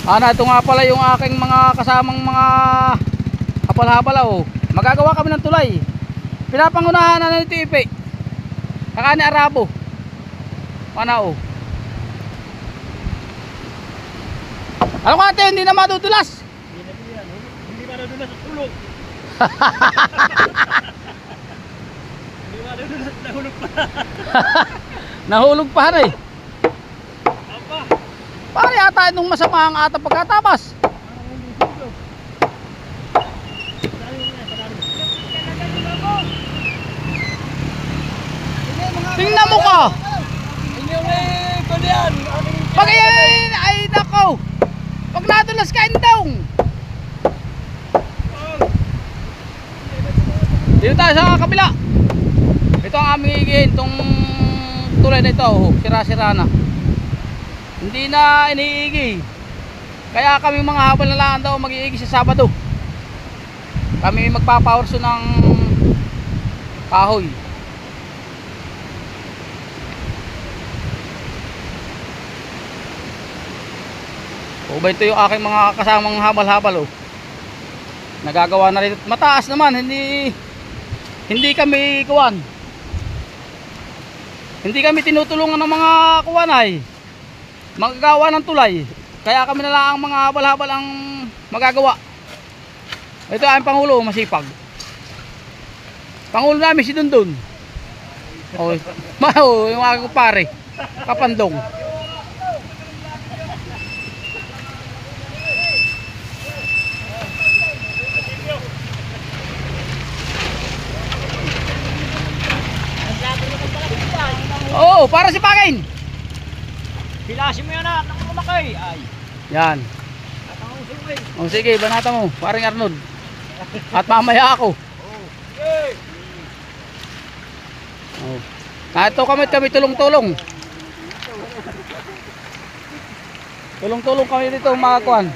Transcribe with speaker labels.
Speaker 1: Ito nga pala yung aking mga kasamang mga hapal-hapal oh. Magagawa kami ng tulay. Pinapangunahan na nito ipi. Kaka ni Arabo. Oh. Ano ka ate, hindi na madudulas.
Speaker 2: Hindi madudulas sa tulog. Hindi madudulas, nahulog pa.
Speaker 1: Nahulog pa rin.
Speaker 2: Apa?
Speaker 1: Pare ata nung masama ang ata pagkatapas. Tingnan mo ka.
Speaker 2: Inyong kulian.
Speaker 1: Pag ay nako. Pag nadulas ka indong. Dito tayo sa kabila. Ito ang aming igihin. Itong tulay na ito. Sira-sira na. Hindi na iniigi. Kaya kami mga habal na lang daw mag-iigi sa Sabado. Kami magpapaurso ng kahoy. O ba ito yung aking mga kasamang habal-habal oh. Nagagawa na rin. Mataas naman, hindi kami kuwan. Hindi kami tinutulungan ng mga kuwan ay magagawa ng tulay. Kaya kami na lang ang mga habal-habal ang magagawa. Ito ang Pangulo, masipag. Pangulo namin si Dundun. Oh, yung aking pare, Kapandong. Oo, para si Pakain.
Speaker 2: Pilasin mo yan na, nakamakay. Ay.
Speaker 1: Yan. O sige, banata mo, paring Arnold. At mamaya ako. Oh. Ito kami tulong-tulong. Tulong-tulong kami dito mga kuwan.